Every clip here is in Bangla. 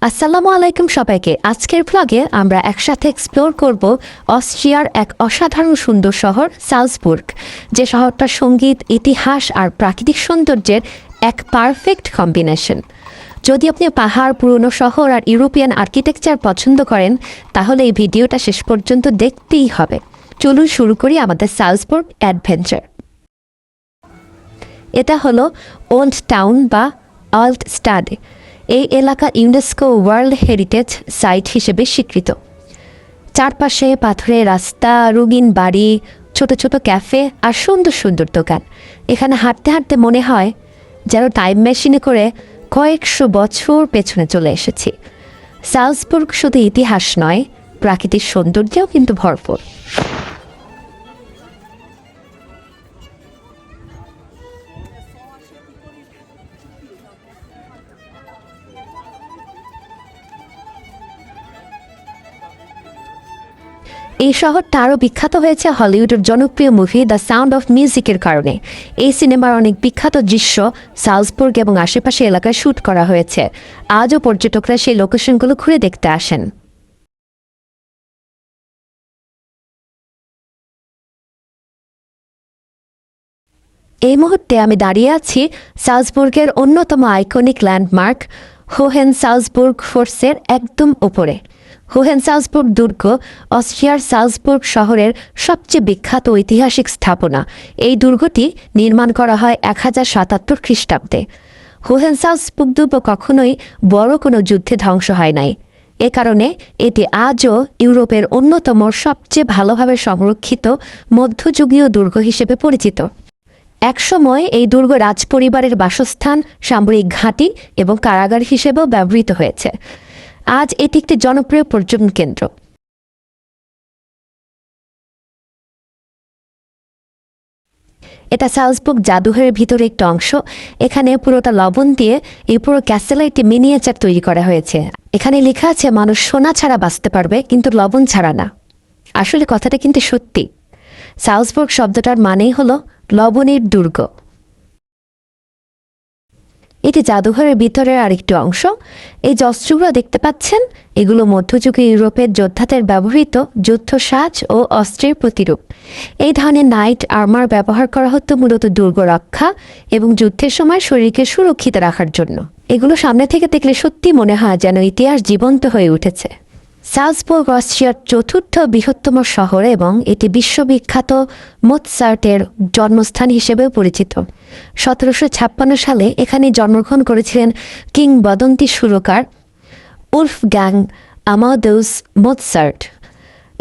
আসসালামু আলাইকুম সবাইকে। আজকের ভ্লগে আমরা একসাথে এক্সপ্লোর করব অস্ট্রিয়ার এক অসাধারণ সুন্দর শহর সালজবুর্গ, যে শহরটা সঙ্গীত, ইতিহাস আর প্রাকৃতিক সৌন্দর্যের এক পারফেক্ট কম্বিনেশন। যদি আপনি পাহাড়, পুরনো শহর আর ইউরোপিয়ান আর্কিটেকচার পছন্দ করেন, তাহলে এই ভিডিওটা শেষ পর্যন্ত দেখতেই হবে। চলুন শুরু করি আমাদের সালজবুর্গ অ্যাডভেঞ্চার। এটা হলো ওল্ড টাউন বা অল্ট স্টাডে। এই এলাকা ইউনেস্কো ওয়ার্ল্ড হেরিটেজ সাইট হিসেবে স্বীকৃত। চারপাশে পাথরের রাস্তা, রঙিন বাড়ি, ছোট ছোট ক্যাফে আর সুন্দর সুন্দর দোকান। এখানে হাঁটতে হাঁটতে মনে হয় যেন টাইম মেশিনে করে কয়েকশো বছর পেছনে চলে এসেছি। সালজবুর্গ শুধু ইতিহাস নয়, প্রাকৃতিক সৌন্দর্যেও কিন্তু ভরপুর। এই শহরটা আরও বিখ্যাত হয়েছে হলিউডের জনপ্রিয় মুভি দ্য সাউন্ড অফ মিউজিকের কারণে। এই সিনেমার অনেক বিখ্যাত দৃশ্য সালজবুর্গ এবং আশেপাশে এলাকায় শ্যুট করা হয়েছে। আজও পর্যটকরা সেই লোকেশনগুলো ঘুরে দেখতে আসেন। এই মুহূর্তে আমি দাঁড়িয়ে আছি সালজবুর্গের অন্যতম আইকনিক ল্যান্ডমার্ক হোহেন-সালজবুর্গ ফোর্সের একদম উপরে। হোহেন-সালজবুর্গ দুর্গ অস্ট্রিয়ার সালজবুর্গ শহরের সবচেয়ে বিখ্যাত ঐতিহাসিক স্থাপনা। এই দুর্গটি নির্মাণ করা হয় 1077 খ্রিস্টাব্দে। হোহেন-সালজবুর্গ দুর্গ কখনোই বড় কোনো যুদ্ধে ধ্বংস হয় নাই। এ কারণে এটি আজও ইউরোপের অন্যতম সবচেয়ে ভালোভাবে সংরক্ষিত মধ্যযুগীয় দুর্গ হিসেবে পরিচিত। একসময় এই দুর্গ রাজপরিবারের বাসস্থান, সামরিক ঘাঁটি এবং কারাগার হিসেবেও ব্যবহৃত হয়েছে। আজ এটি একটি জনপ্রিয় পর্যটন কেন্দ্র। এটা সালজবুর্গ জাদুঘরের ভিতরে একটি অংশ। এখানে পুরোটা লবণ দিয়ে এই পুরো ক্যাসেলে একটি মিনিয়েচার তৈরি করা হয়েছে। এখানে লেখা আছে, মানুষ সোনা ছাড়া বাঁচতে পারবে, কিন্তু লবণ ছাড়া না। আসলে কথাটা কিন্তু সত্যি। সালজবুর্গ শব্দটার মানেই হলো লবণের দুর্গ। এটি জাদুঘরের ভিতরের আরেকটি অংশ। এই যে অস্ত্রগুলো দেখতে পাচ্ছেন, এগুলো মধ্যযুগে ইউরোপের যোদ্ধাদের ব্যবহৃত যুদ্ধ সাজ ও অস্ত্রের প্রতিরূপ। এই ধরনের নাইট আর্মার ব্যবহার করা হতো মূলত দুর্গ রক্ষা এবং যুদ্ধের সময় শরীরকে সুরক্ষিত রাখার জন্য। এগুলো সামনে থেকে দেখলে সত্যি মনে হয় যেন ইতিহাস জীবন্ত হয়ে উঠেছে। সালজবুর্গ অস্ট্রিয়ার চতুর্থ বৃহত্তম শহর এবং এটি বিশ্ববিখ্যাত মোৎসার্টের জন্মস্থান হিসেবেও পরিচিত। 1756 সালে এখানে জন্মগ্রহণ করেছিলেন কিংবদন্তি সুরকার উলফগ্যাং আমাদেউস মোৎসার্ট।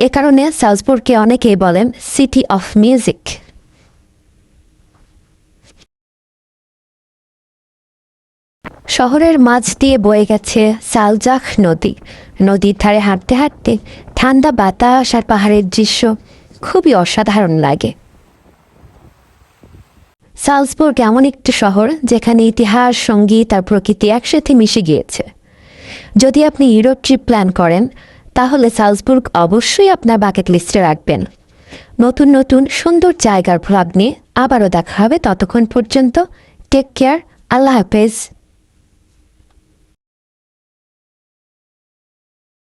এ কারণে সালজবুর্গকে অনেকেই বলেন সিটি অফ মিউজিক। শহরের মাঝ দিয়ে বয়ে গেছে সালজাখ নদী। নদীর ধারে হাঁটতে হাঁটতে ঠান্ডা বাতাস আর পাহাড়ের দৃশ্য খুবই অসাধারণ লাগে। সালজবুর্গ এমন একটি শহর যেখানে ইতিহাস, সঙ্গীত আর প্রকৃতি একসাথে মিশে গিয়েছে। যদি আপনি ইউরোপ ট্রিপ প্ল্যান করেন, তাহলে সালজবুর্গ অবশ্যই আপনার বাকেট লিস্টে রাখবেন। নতুন নতুন সুন্দর জায়গার ভ্লগ নিয়ে আবারও দেখা হবে। ততক্ষণ পর্যন্ত টেক কেয়ার। আল্লাহ হাফেজ।